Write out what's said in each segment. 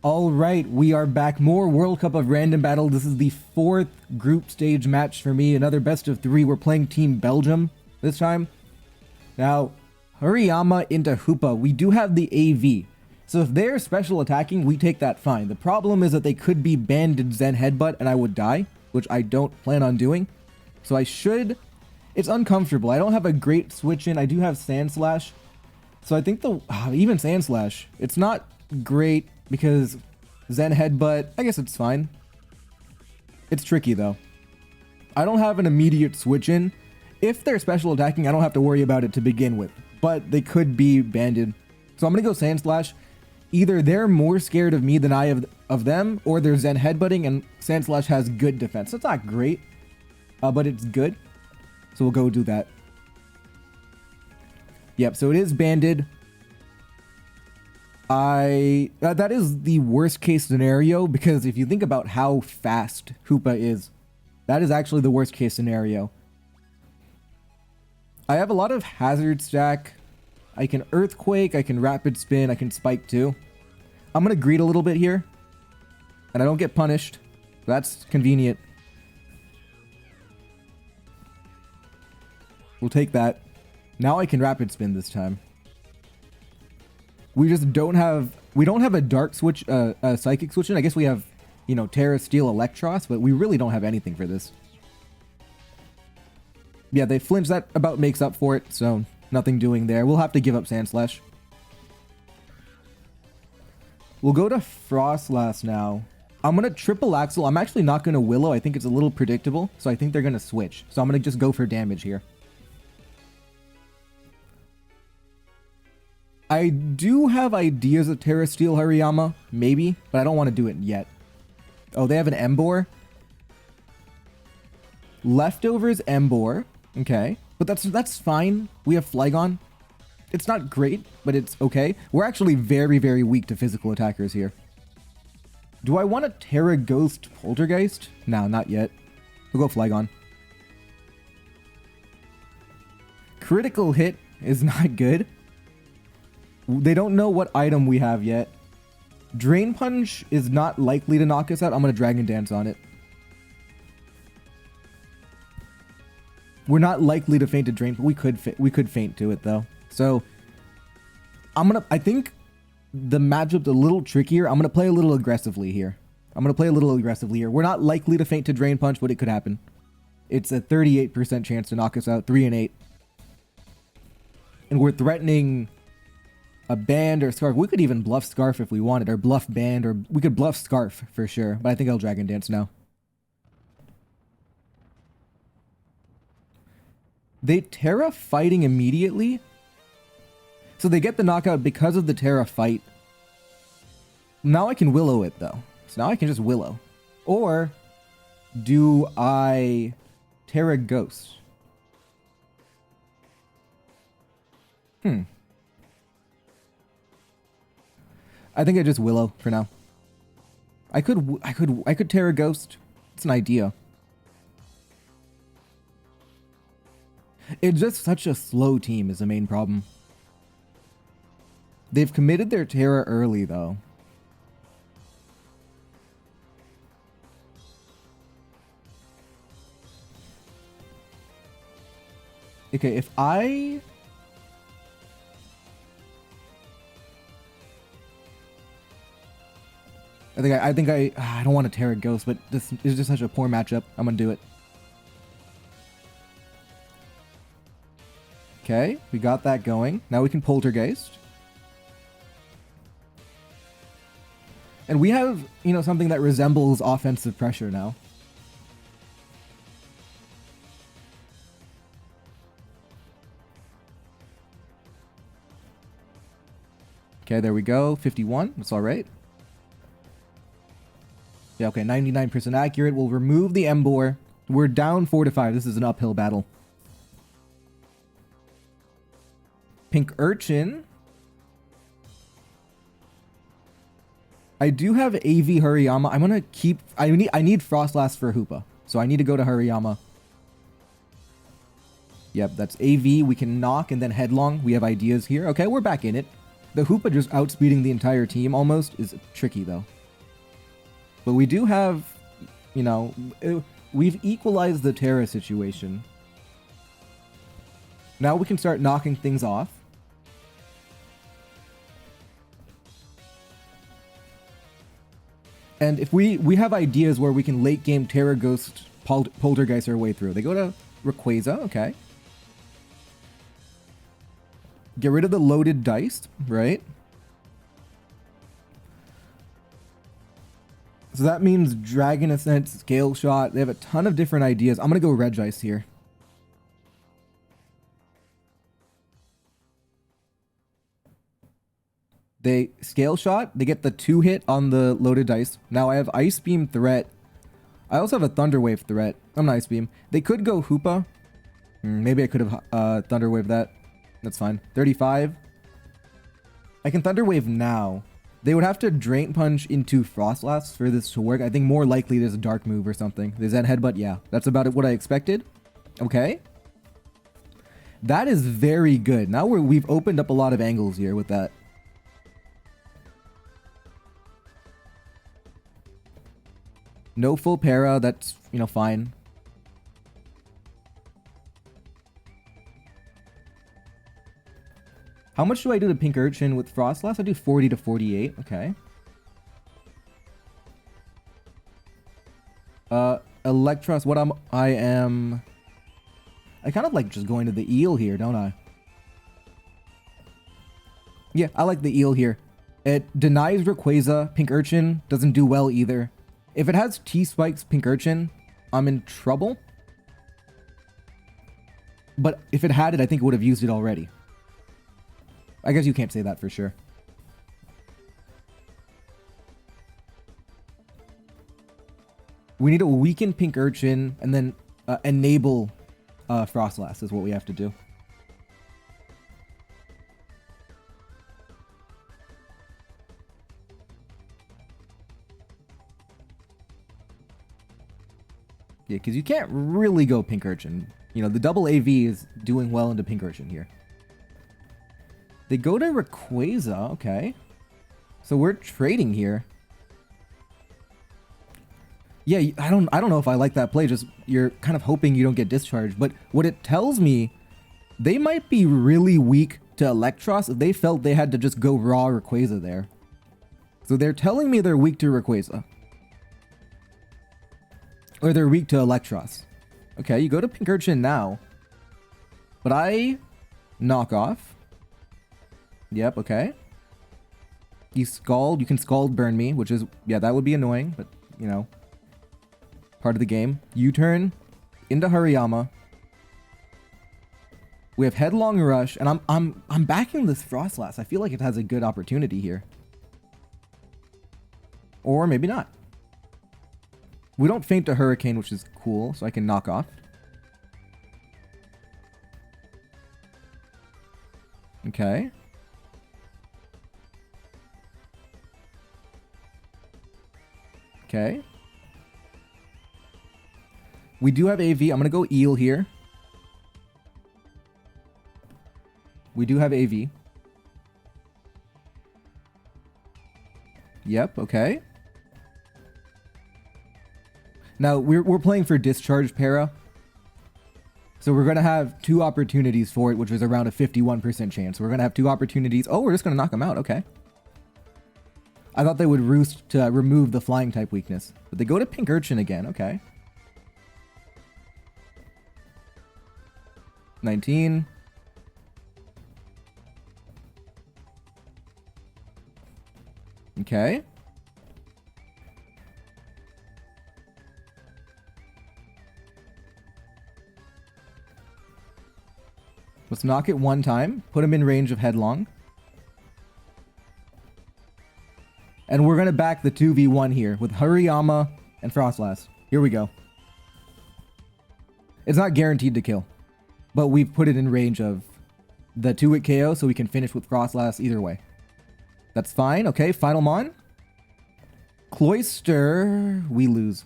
All right, we are back. More World Cup of Random Battle. This is the fourth group stage match for me. Another best of three. We're playing Team Belgium this time. Now, Hariyama into Hoopa. We do have the AV. So if they're special attacking, we take that fine. The problem is that they could be banded Zen Headbutt and I would die, which I don't plan on doing. So I should... It's uncomfortable. I don't have a great switch in. I do have Sand Slash. So I think even Sand Slash, it's not great because Zen Headbutt, I guess it's fine. It's tricky though. I don't have an immediate switch in. If they're special attacking, I don't have to worry about it to begin with, but they could be banded. So I'm going to go Sand Slash. Either they're more scared of me than I of them, or they're Zen Headbutting and Sand Slash has good defense. It's not great, but it's good. So we'll go do that. Yep, so it is banded. That is the worst case scenario, because if you think about how fast Hoopa is, that is actually the worst case scenario. I have a lot of hazard stack. I can Earthquake, I can Rapid Spin, I can Spike too. I'm going to greed a little bit here, and I don't get punished. That's convenient. We'll take that. Now I can Rapid Spin this time. We just don't have... We don't have a Dark Switch, a Psychic Switch in. I guess we have, you know, Terra, Steel, Electros, but we really don't have anything for this. Yeah, they flinch. That about makes up for it, so nothing doing there. We'll have to give up Sand Slash. We'll go to Frostlass now. I'm going to triple Axle. I'm actually not going to Willow. I think it's a little predictable, so I think they're going to switch. So I'm going to just go for damage here. I do have ideas of Terra Steel Hariyama, maybe, but I don't want to do it yet. Oh, they have an Embor. Leftovers Embor. Okay, but that's fine. We have Flygon. It's not great, but it's okay. We're actually very, very weak to physical attackers here. Do I want a Terra Ghost Poltergeist? No, not yet. We'll go Flygon. Critical hit is not good. They don't know what item we have yet. Drain Punch is not likely to knock us out. I'm going to Dragon Dance on it. We're not likely to faint to Drain, but we could faint to it though. So I think the matchup's a little trickier. I'm going to play a little aggressively here. We're not likely to faint to Drain Punch, but it could happen. It's a 38% chance to knock us out, 3 and 8. And we're threatening a Band or Scarf. We could even bluff Scarf if we wanted, or bluff Band, or we could bluff Scarf for sure. But I think I'll Dragon Dance now. They Terra fighting immediately. So they get the knockout because of the Terra fight. Now I can Willow it though. So now I can just Willow. Or do I Terra Ghost? I think I just Willow for now. I could Terra Ghost. It's an idea. It's just such a slow team is the main problem. They've committed their Terra early though. Okay, if I don't want to Terra Ghost, but this is just such a poor matchup. I'm gonna do it. Okay, we got that going. Now we can Poltergeist. And we have, you know, something that resembles offensive pressure now. Okay, there we go. 51. That's all right. Yeah, okay, 99% accurate. We'll remove the Embor. We're down 4-5. This is an uphill battle. Pink Urchin. I do have AV Hariyama. I'm gonna keep... I need Frostlass for Hoopa. So I need to go to Hariyama. Yep, that's AV. We can knock and then headlong. We have ideas here. Okay, we're back in it. The Hoopa just outspeeding the entire team almost is tricky though. But we do have, you know, we've equalized the Terra situation. Now we can start knocking things off. And if we have ideas where we can late game Terra Ghost Poltergeist our way through. They go to Rayquaza, okay. Get rid of the loaded dice, right? So that means Dragon Ascent, Scale Shot. They have a ton of different ideas. I'm going to go Regice here. They Scale Shot. They get the 2-hit on the loaded dice. Now I have Ice Beam threat. I also have a Thunder Wave threat. I'm not Ice Beam. They could go Hoopa. Maybe I could have Thunder Wave that. That's fine. 35. I can Thunder Wave now. They would have to Drain Punch into Frostlass for this to work. I think more likely there's a Dark move or something. There's that Headbutt. Yeah, that's about what I expected. Okay. That is very good. Now we've opened up a lot of angles here with that. No full para. That's, you know, fine. How much do I do to Pink Urchin with Frostlass? I do 40 to 48. Okay. Electros. I kind of like just going to the eel here, don't I? Yeah, I like the eel here. It denies Rayquaza. Pink Urchin doesn't do well either. If it has T-Spikes Pink Urchin, I'm in trouble. But if it had it, I think it would have used it already. I guess you can't say that for sure. We need to weaken Pink Urchin and then enable Frostlass is what we have to do. Yeah, because you can't really go Pink Urchin. You know, the double AV is doing well into Pink Urchin here. They go to Rayquaza, okay. So we're trading here. Yeah, I don't know if I like that play. Just you're kind of hoping you don't get discharged. But what it tells me, they might be really weak to Electros if they felt they had to just go raw Rayquaza there. So they're telling me they're weak to Rayquaza. Or they're weak to Electros. Okay, you go to Pink Urchin now. But I knock off. Yep, okay. You can Scald Burn me, which is, yeah, that would be annoying, but, you know, part of the game. U-turn into Hariyama. We have Headlong Rush, and I'm backing this Frostlass. I feel like it has a good opportunity here. Or maybe not. We don't faint to Hurricane, which is cool, so I can knock off. Okay. Okay. We do have AV. I'm going to go Eel here. We do have AV. Yep, okay. Now, we're playing for Discharge Para. So we're going to have 2 opportunities for it, which is around a 51% chance. We're going to have 2 opportunities. Oh, we're just going to knock them out. Okay. I thought they would roost to remove the flying type weakness. But they go to Pink Urchin again. Okay. 19. Okay. Let's knock it one time. Put him in range of Headlong. And we're going to back the 2v1 here with Hariyama and Frostlass. Here we go. It's not guaranteed to kill. But we've put it in range of the 2-hit KO so we can finish with Frostlass either way. That's fine. Okay, final Mon. Cloyster. We lose.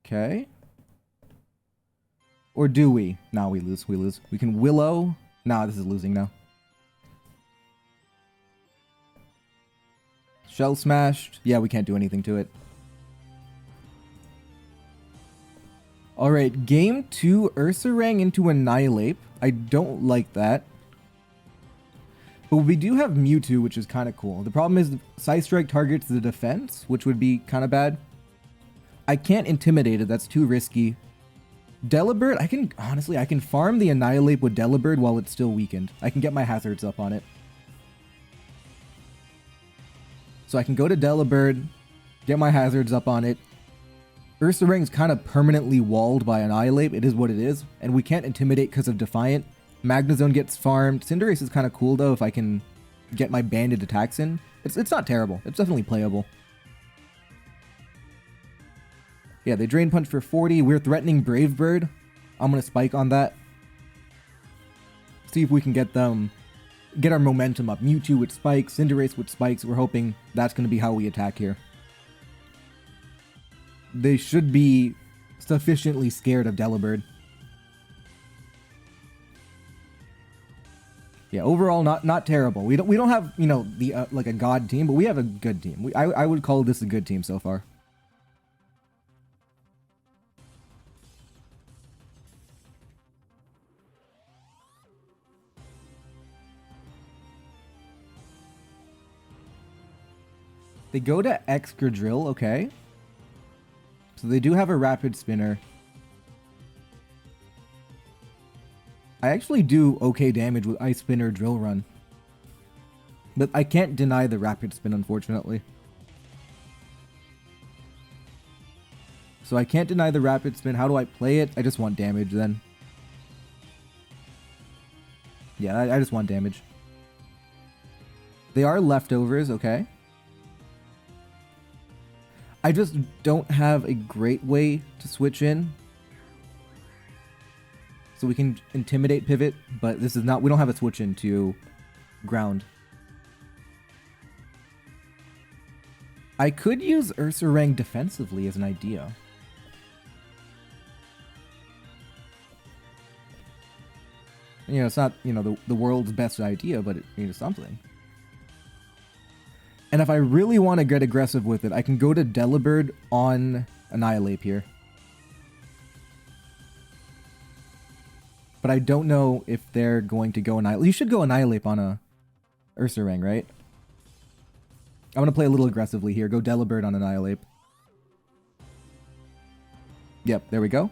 Okay. Or do we? No, we lose. We lose. We can Willow. Nah, this is losing now. Shell smashed. Yeah, we can't do anything to it. Alright, game 2, Ursaring into Annihilate. I don't like that. But we do have Mewtwo, which is kind of cool. The problem is Psy Strike targets the defense, which would be kind of bad. I can't Intimidate it, that's too risky. Delibird, I can farm the Annihilate with Delibird while it's still weakened. I can get my hazards up on it. So I can go to Delibird, get my hazards up on it. Ursaring's kind of permanently walled by Annihilate, it is what it is, and we can't Intimidate because of Defiant. Magnezone gets farmed. Cinderace is kind of cool though if I can get my banded attacks in. It's not terrible, it's definitely playable. Yeah, they Drain Punch for 40, we're threatening Brave Bird. I'm gonna Spike on that. See if we can get our momentum up. Mewtwo with Spikes, Cinderace with Spikes, we're hoping that's gonna be how we attack here. They should be sufficiently scared of Delibird. Yeah, overall not terrible. We don't have, you know, the like a god team, but we have a good team. I would call this a good team so far. They go to Excadrill, okay. So they do have a Rapid Spinner. I actually do okay damage with Ice Spinner Drill Run. But I can't deny the Rapid Spin, unfortunately. So I can't deny the Rapid Spin. How do I play it? I just want damage then. Yeah, I just want damage. They are leftovers, okay. I just don't have a great way to switch in. So we can Intimidate Pivot, but this is not, we don't have a switch in to ground. I could use Ursaring defensively as an idea. You know, it's not, you know, the world's best idea, but it's something. And if I really want to get aggressive with it, I can go to Delibird on Annihilate here. But I don't know if they're going to go Annihilate. You should go Annihilate on a Ursaring, right? I'm going to play a little aggressively here. Go Delibird on Annihilate. Yep, there we go.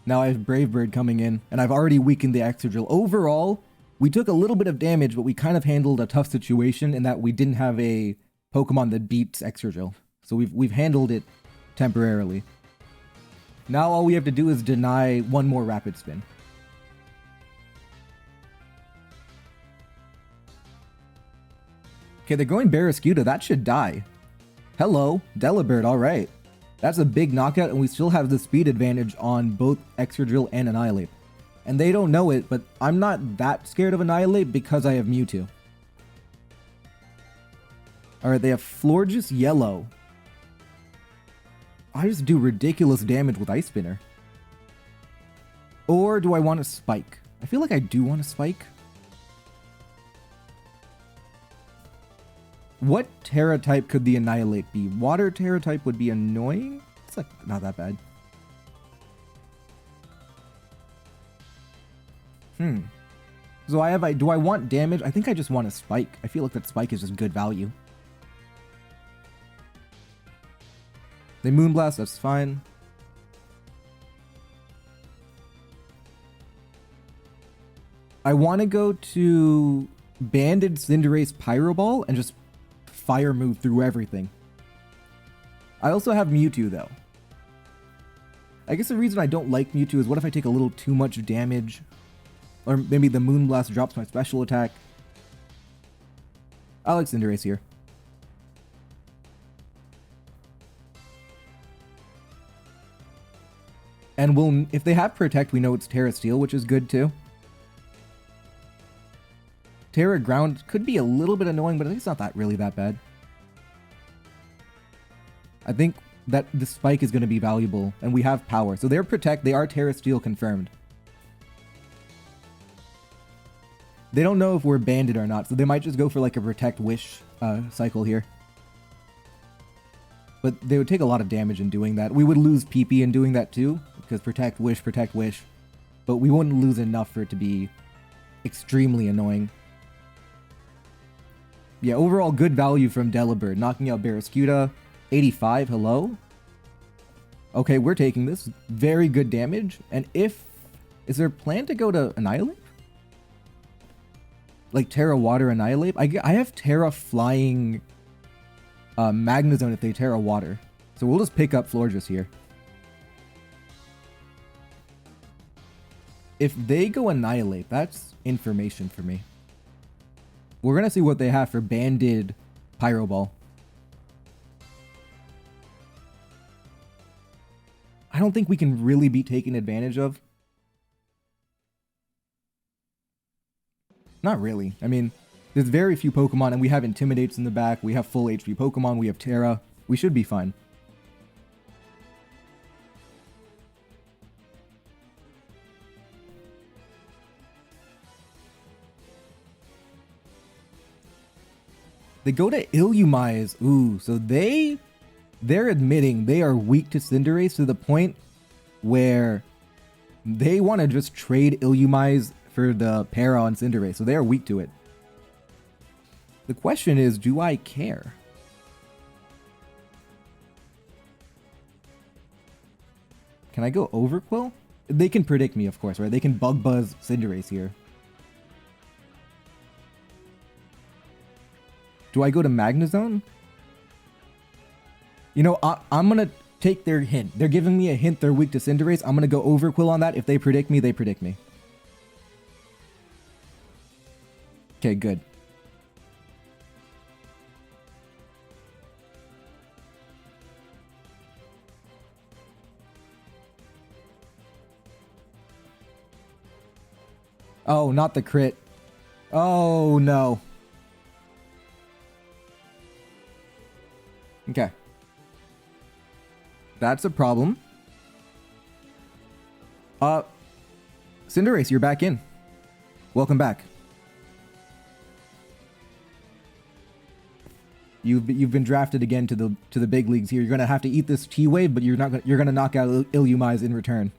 Now I have Brave Bird coming in, and I've already weakened the Excadrill. Overall, we took a little bit of damage, but we kind of handled a tough situation in that we didn't have a Pokemon that beats Excadrill. So we've handled it temporarily. Now all we have to do is deny one more Rapid Spin. Okay, they're going Barraskewda. That should die. Hello, Delibird, alright. That's a big knockout, and we still have the speed advantage on both Excadrill and Annihilate. And they don't know it, but I'm not that scared of Annihilate because I have Mewtwo. Alright, they have Florges Yellow. I just do ridiculous damage with Ice Spinner. Or do I want to Spike? I feel like I do want to Spike. What Terra type could the Annihilate be? Water Terra type would be annoying? It's like not that bad. So do I want damage? I think I just want a Spike. I feel like that Spike is just good value. They Moonblast, that's fine. I want to go to Banded Cinderace Pyro Ball and just Fire Move through everything. I also have Mewtwo though. I guess the reason I don't like Mewtwo is what if I take a little too much damage? Or maybe the Moonblast drops my special attack. I like Cinderace here. And if they have Protect, we know it's Terra Steel, which is good too. Terra Ground could be a little bit annoying, but I think it's not really that bad. I think that the Spike is going to be valuable, and we have power. So they're Protect, they are Terra Steel confirmed. They don't know if we're banded or not, so they might just go for like a Protect Wish cycle here. But they would take a lot of damage in doing that. We would lose PP in doing that too, because Protect Wish, Protect Wish. But we wouldn't lose enough for it to be extremely annoying. Yeah, overall good value from Delibird. Knocking out Barraskewda. 85, hello? Okay, we're taking this. Very good damage. And if... Is there a plan to go to Annihilate? Like Terra Water Annihilate? I have Terra Flying Magnezone if they Terra Water. So we'll just pick up Florges here. If they go Annihilate, that's information for me. We're going to see what they have for Banded Pyro Ball. I don't think we can really be taken advantage of. Not really. I mean, there's very few Pokemon, and we have Intimidates in the back. We have full HP Pokemon. We have Terra. We should be fine. They go to Illumise. Ooh, so they're admitting they are weak to Cinderace to the point where they want to just trade Illumise for the Para on Cinderace. So they are weak to it. The question is, do I care? Can I go Overquill? They can predict me, of course, right? They can Bug Buzz Cinderace here. Do I go to Magnezone? You know, I'm going to take their hint. They're giving me a hint they're weak to Cinderace. I'm going to go Overquill on that. If they predict me, they predict me. Okay, good. Oh, not the crit. Oh, no. Okay. That's a problem. Cinderace, you're back in. Welcome back. You've been drafted again to the big leagues here. You're gonna have to eat this T-Wave, but you're gonna knock out Illumise in return.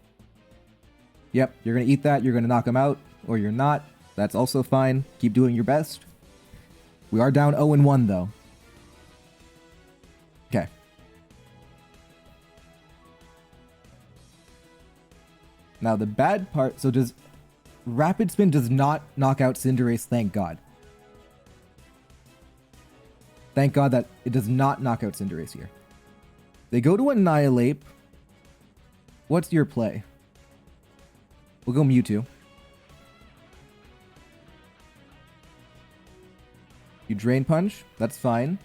Yep, you're gonna eat that. You're gonna knock him out, or you're not. That's also fine. Keep doing your best. We are down 0-1 though. Okay. Now the bad part, so does Rapid Spin does not knock out Cinderace, thank God. Thank God that it does not knock out Cinderace here. They go to Annihilate. What's your play? We'll go Mewtwo. You Drain Punch, that's fine.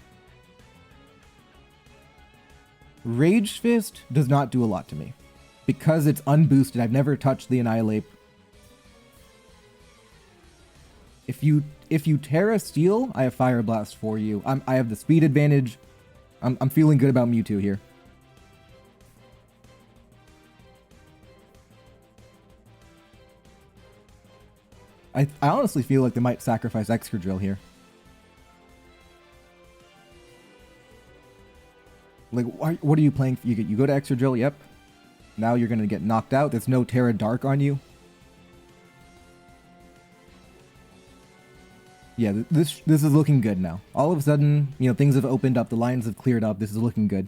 Rage Fist does not do a lot to me. Because it's unboosted, I've never touched the Annihilate. If you Terra Steel, I have Fire Blast for you. I have the speed advantage. I'm feeling good about Mewtwo here. I honestly feel like they might sacrifice Excadrill here. Like, what are you playing? You go to Excadrill, yep. Now you're going to get knocked out. There's no Terra Dark on you. Yeah, this is looking good now. All of a sudden, you know, things have opened up. The lines have cleared up. This is looking good.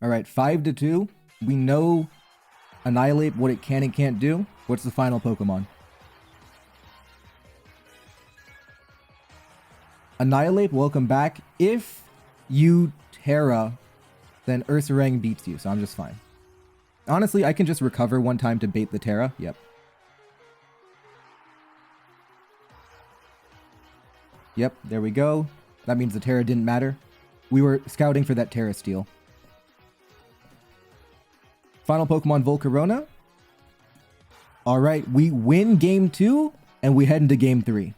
All right, 5-2. We know Annihilate, what it can and can't do. What's the final Pokemon? Annihilate, welcome back. If you Terra, then Ursaring beats you, so I'm just fine. Honestly, I can just recover one time to bait the Terra. Yep. Yep, there we go. That means the Terra didn't matter. We were scouting for that Terra Steel. Final Pokemon, Volcarona. Alright, we win game 2, and we head into game 3.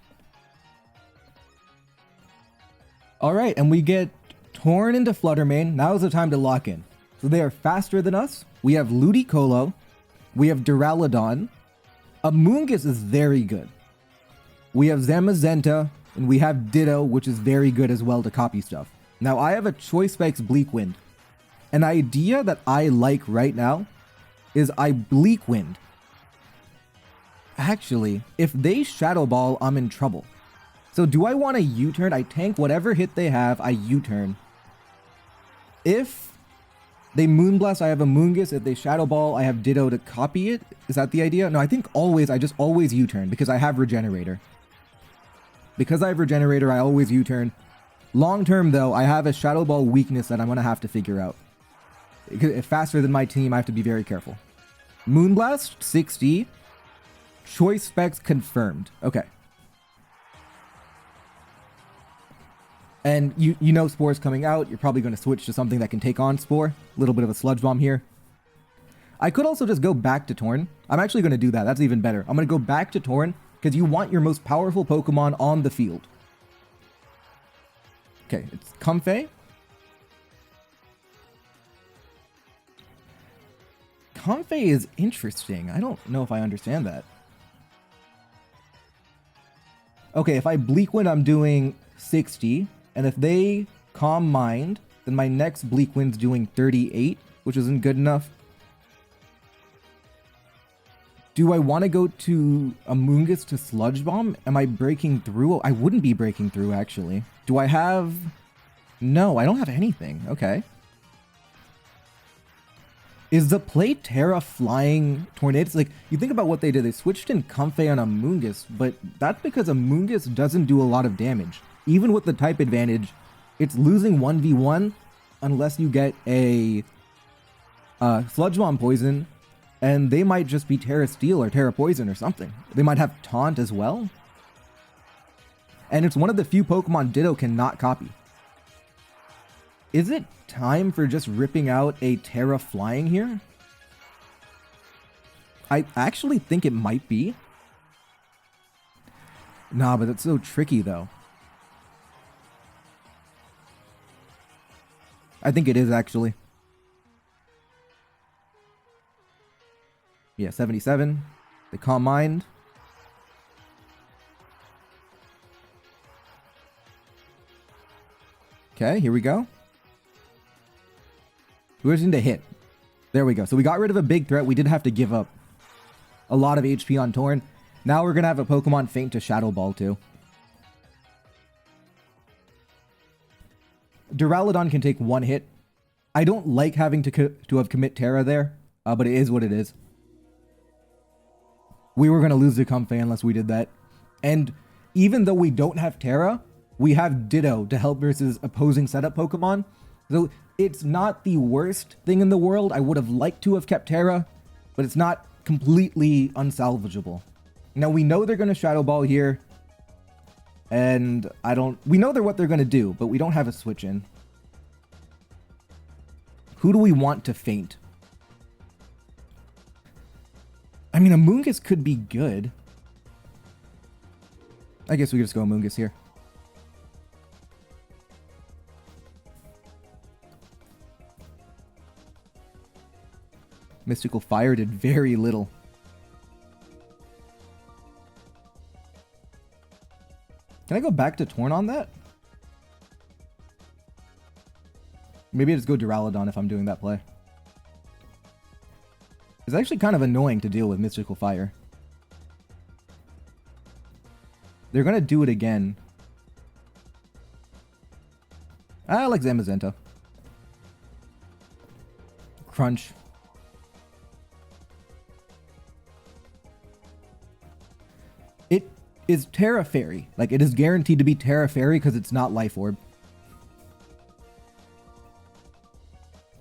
Alright, and we get torn into Fluttermane. Now is the time to lock in. So they are faster than us. We have Ludicolo. We have Duraludon. Amoonguss is very good. We have Zamazenta, and we have Ditto, which is very good as well to copy stuff. Now, I have a Choice Specs Bleak Wind. An idea that I like right now is I Bleak Wind. Actually, if they Shadow Ball, I'm in trouble. So do I want to U-turn? I tank whatever hit they have, I U-turn. If they Moonblast, I have a Moongus. If they Shadow Ball, I have Ditto to copy it. Is that the idea? No, I think I just always U-turn because I have Regenerator. Because I have Regenerator, I always U-turn. Long term, though, I have a Shadow Ball weakness that I'm going to have to figure out. Faster than my team, I have to be very careful. Moonblast, 60. Choice Specs confirmed. Okay. And you know Spore's coming out. You're probably going to switch to something that can take on Spore. A little bit of a Sludge Bomb here. I could also just go back to Torn. I'm actually going to do that. That's even better. I'm going to go back to Torn because you want your most powerful Pokemon on the field. Okay, it's Comfey. Comfey is interesting. I don't know if I understand that. Okay, if I Bleak Wind, I'm doing 60. And if they Calm Mind, then my next Bleak Wind's doing 38, which isn't good enough. Do I want to go to Amoonguss to Sludge Bomb? Am I breaking through? I wouldn't be breaking through, actually. Do I have... No, I don't have anything. Okay. Is the play Terra flying Tornadus? Like, you think about what they did. They switched in Comfey on Amoonguss, but that's because Amoonguss doesn't do a lot of damage. Even with the type advantage, it's losing 1v1 unless you get a Sludge Bomb Poison, and they might just be Terra Steel or Terra Poison or something. They might have Taunt as well. And it's one of the few Pokemon Ditto cannot copy. Is it time for just ripping out a Terra Flying here? I actually think it might be. Nah, but it's so tricky though. I think it is actually. Yeah, 77. The Calm Mind. Okay, here we go. We just need to hit. There we go. So we got rid of a big threat. We did have to give up a lot of HP on Torn. Now we're going to have a Pokemon faint to Shadow Ball too. Duraludon can take one hit. I don't like having to have commit Terra there, but it is what it is. We were going to lose the Comfey unless we did that. And even though we don't have Terra, we have Ditto to help versus opposing setup Pokemon. So it's not the worst thing in the world. I would have liked to have kept Terra, but it's not completely unsalvageable. Now we know they're going to Shadow Ball here. And we know what they're going to do, but we don't have a switch in. Who do we want to faint? I mean, Amoonguss could be good. I guess we could just go Amoonguss here. Mystical Fire did very little. Can I go back to Torn on that? Maybe I just go Duraludon if I'm doing that play. It's actually kind of annoying to deal with Mystical Fire. They're going to do it again. I like Zamazenta. Crunch. It is Terra Fairy. Like, it is guaranteed to be Terra Fairy because it's not Life Orb.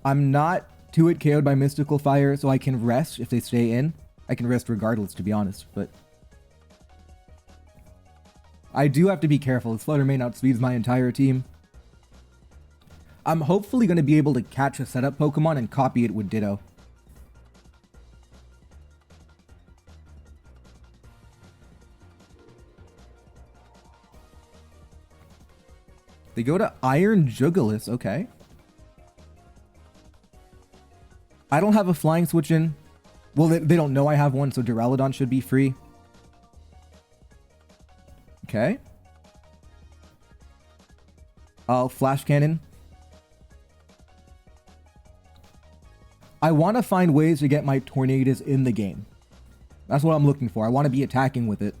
I'm not 2-hit KO'd by Mystical Fire, so I can rest if they stay in. I can rest regardless, to be honest, but... I do have to be careful. This Flutter Mane outspeeds my entire team. I'm hopefully going to be able to catch a setup Pokemon and copy it with Ditto. They go to Iron Jugulis, okay. I don't have a flying switch in. Well, they don't know I have one, so Duraludon should be free. Okay. Flash Cannon. I want to find ways to get my Tornadus in the game. That's what I'm looking for. I want to be attacking with it.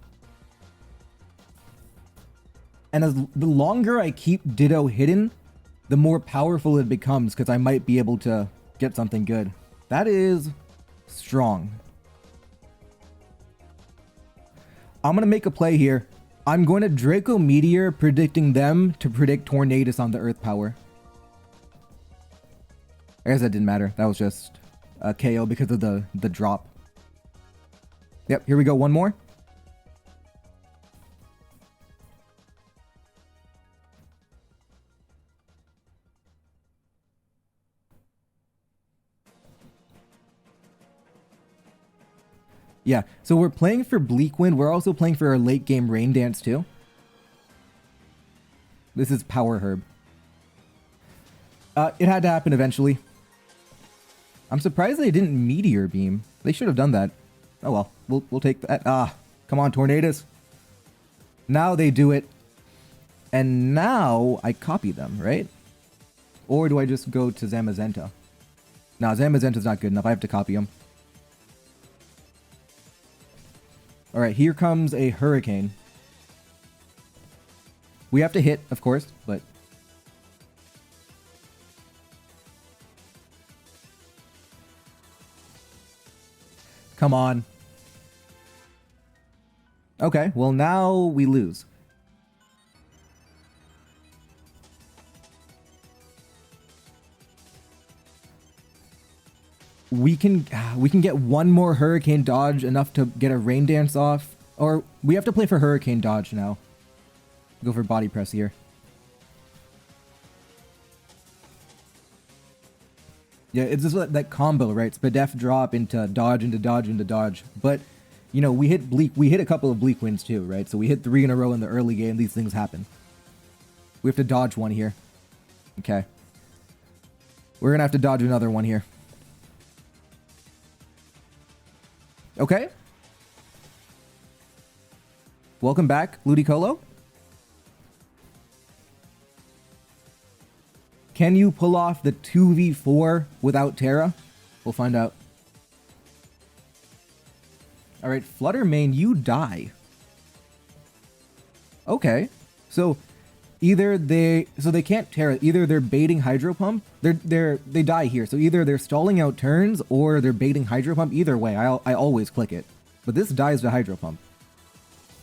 And as the longer I keep Ditto hidden, the more powerful it becomes, because I might be able to get something good. That is strong. I'm going to make a play here. I'm going to Draco Meteor, predicting them to predict Tornadus on the Earth Power. I guess that didn't matter. That was just a KO because of the drop. Yep, here we go. One more. Yeah, so we're playing for Bleak Wind. We're also playing for our late game Rain Dance too. This is Power Herb. It had to happen eventually. I'm surprised they didn't Meteor Beam. They should have done that. Oh well, we'll take that. Ah, come on, Tornadus. Now they do it. And now I copy them, right? Or do I just go to Zamazenta? No, Zamazenta's not good enough. I have to copy him. Alright, here comes a Hurricane. We have to hit, of course, but... Come on. Okay, well now we lose. We can get one more Hurricane dodge, enough to get a Rain Dance off. Or we have to play for Hurricane dodge now. Go for Body Press here. Yeah, it's just that combo, right? Spadef drop into dodge, into dodge, into dodge. But, you know, we hit a couple of Bleak Winds too, right? So we hit 3 in a row in the early game. These things happen. We have to dodge one here. Okay. We're going to have to dodge another one here. Okay. Welcome back, Ludicolo. Can you pull off the 2v4 without Terra? We'll find out. Alright, Fluttermane, you die. Okay. So either they can't Terra, either they're baiting Hydro Pump, they die here. So either they're stalling out turns or they're baiting Hydro Pump. Either way, I always click it. But this dies to Hydro Pump.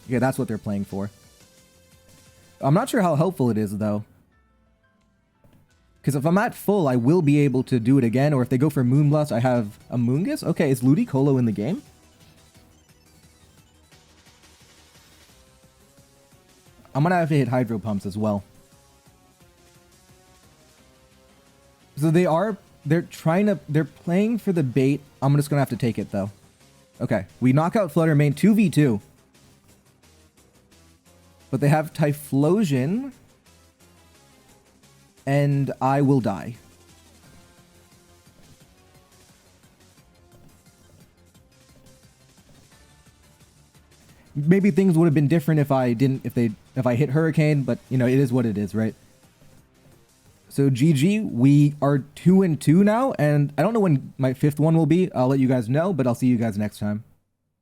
Yeah, that's what they're playing for. I'm not sure how helpful it is though. Because if I'm at full, I will be able to do it again. Or if they go for Moonblast, I have a Moongus. Okay, is Ludicolo in the game? I'm going to have to hit Hydro Pumps as well. So they're playing for the bait. I'm just going to have to take it though. Okay, we knock out Fluttermane 2v2. But they have Typhlosion. And I will die. Maybe things would have been different if I hit Hurricane, but you know, it is what it is, right? So GG, we are 2-2 now, and I don't know when my 5th one will be. I'll let you guys know, but I'll see you guys next time.